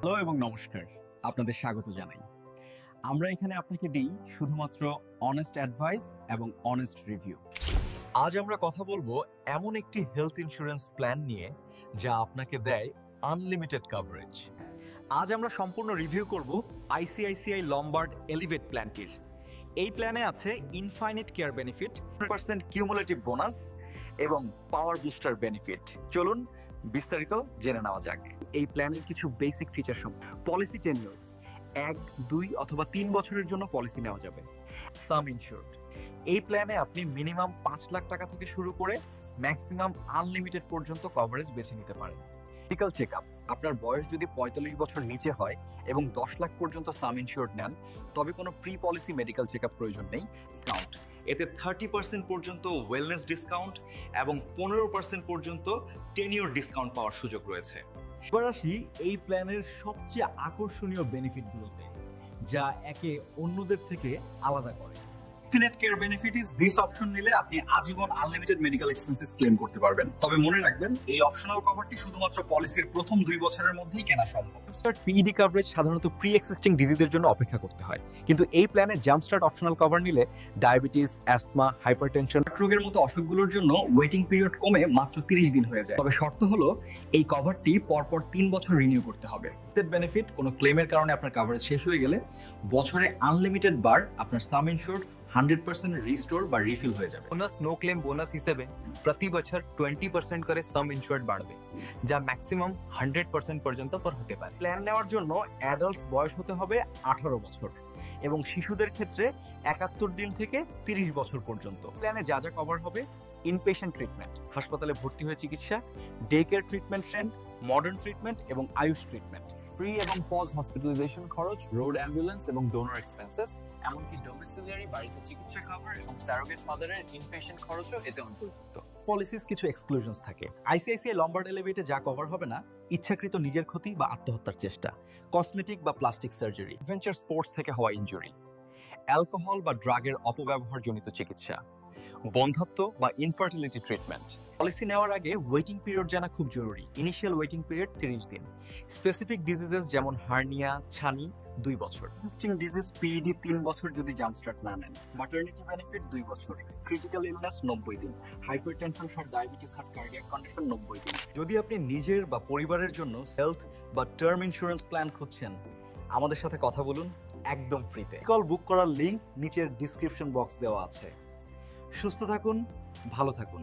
Hello এবং নমস্কার। আপনাদের স্বাগত জানাই। আমরা এখানে আপনাকে দিই শুধুমাত্র অনেস্ট অ্যাডভাইস এবং অনেস্ট রিভিউ। আজ আমরা কথা বলবো এমন একটি হেলথ ইন্স্যুরেন্স প্ল্যান নিয়ে যা আপনাকে দেয় আনলিমিটেড কভারেজ। আজ আমরা সম্পূর্ণ রিভিউ করব আইসিআইসিআই লম্বার্ড এলিভেট প্ল্যানটির। এই প্ল্যানে আছে infinite care benefit, 100% cumulative bonus এবং পাওয়ার বুস্টার বেনিফিট। চলুন বিস্তারিত জেনে নেওয়া যাক। এই প্ল্যানের কিছু বেসিক ফিচার সম্পর্কে। পলিসি টেনিউর 1, 2 অথবা 3 বছরের জন্য পলিসি নেওয়া যাবে। সাম ইনশিওরড, এই প্ল্যানে আপনি মিনিমাম 5 লাখ টাকা থেকে শুরু করে ম্যাক্সিমাম আনলিমিটেড পর্যন্ত কভারেজ বেছে নিতে পারেন। মেডিকেল চেকআপ, আপনার বয়স যদি 45 বছর নিচে হয় এবং 10 লাখ পর্যন্ত সাম ইনশিওরড নেন, তবে কোনো প্রি পলিসি মেডিকেল চেকআপ প্রয়োজন নেই। ডিসকাউন্ট, এতে 30% পর্যন্ত ওয়েলনেস ডিসকাউন্ট এবং 15% পর্যন্ত টেনিওর ডিসকাউন্ট পাওয়ার সুযোগ রয়েছে। এবার আসি এই প্ল্যানের সবচেয়ে আকর্ষণীয় বেনিফিটগুলোতে, যা একে অন্যদের থেকে আলাদা করে। Infinite care benefit this option নিলে আপনি আজীবন আনলিমিটেড মেডিকেল এক্সপেন্সেস ক্লেম করতে পারবেন। তবে মনে রাখবেন, এই অপশনাল কভারটি শুধুমাত্র পলিসির প্রথম 2 বছরের মধ্যেই কেনা সম্ভব। পিইডি কভারেজ সাধারণত প্রি এক্সিস্টিং ডিজিজের জন্য অপেক্ষা করতে হয়, কিন্তু এই প্ল্যানে জাম্পস্টার্ট অপশনাল কভার নিলে ডায়াবেটিস, অ্যাস্তমা, হাইপারটেনশন রোগের মতো অসুখগুলোর জন্য ওয়েটিং পিরিয়ড কমে মাত্র 30 দিন হয়ে যায়। তবে শর্ত হলো এই কভারটি পরপর 3 বছর রিনিউ করতে হবে। বেনিফিট, কোনো ক্লেমের কারণে আপনার কভারেজ শেষ হয়ে গেলে বছরে আনলিমিটেড বার আপনার সাম ইনশিওরড 100% রিস্টোর বা রিফিল হয়ে যাবে। বোনাস নো ক্লেম বোনাস হিসেবে প্রতি বছর 20% করে সাম ইনশিওরড বাড়বে, যা ম্যাক্সিমাম 100% পর্যন্ত হতে পারে। প্ল্যান নেওয়ার জন্য অ্যাডাল্টস বয়স হতে হবে 18 বছর এবং শিশুদের ক্ষেত্রে 71 দিন থেকে 30 বছর পর্যন্ত। প্ল্যানে যা যা কভার হবে: ইনপেশেন্ট ট্রিটমেন্ট, হাসপাতালে ভর্তি হয়ে চিকিৎসা; day care treatment trend, modern treatment এবং আয়ুষ ট্রিটমেন্ট; প্রি এবং পজ হসপিটালাইজেশন খরচ, রোড অ্যাম্বুলেন্স এবং ডোনার এক্সপেন্সেস; এমনকি ডোমিসিলিয়ারি বাড়িতে চিকিৎসা কভার এবং সারোগেট মাদারের ইনপেশেন্ট খরচও এতে অন্তর্ভুক্ত। পলিসিস কিছু এক্সক্লুশনস থাকে। আইসিআইসিআই লম্বার্ড এলিভেটে যা কভার হবে না: ইচ্ছাকৃত নিজের ক্ষতি বা আত্মহত্যার চেষ্টা, কসমেটিক বা প্লাস্টিক সার্জারি, অ্যাডভেঞ্চার স্পোর্টস থেকে হওয়া ইনজুরি, অ্যালকোহল বা ড্রাগের অপব্যবহারজনিত চিকিৎসা, বন্ধ্যাত্ব বা ইনফার্টিলিটি ট্রিটমেন্ট। পলিসি নেওয়ার আগে ওয়েটিং পিরিয়ড জানা খুব জরুরি। ইনিশিয়াল ওয়েটিং পিরিয়ড 30 দিন। স্পেসিফিক ডিজিজেস যেমন হার্নিয়া, ছানি 2 বছর। এক্সিস্টিং ডিজিজ পিইডি 3 বছর যদি জাম্পস্টার্ট না নেন। ম্যাটারনিটি বেনিফিট 2 বছর। ক্রিটিক্যাল ইলনেস 90 দিন। হাইপারটেনশন সহ ডায়াবেটিস আর কার্ডিয়াক কন্ডিশন 90 দিন। যদি আপনি নিজের বা পরিবারের জন্য হেলথ বা টার্ম ইন্স্যুরেন্স প্ল্যান খুঁজছেন, আমাদের সাথে কথা বলুন একদম ফ্রিতে। কল বুক করার লিংক নিচের ডিসক্রিপশন বক্স দেওয়া আছে। সুস্থ থাকুন, ভালো থাকুন।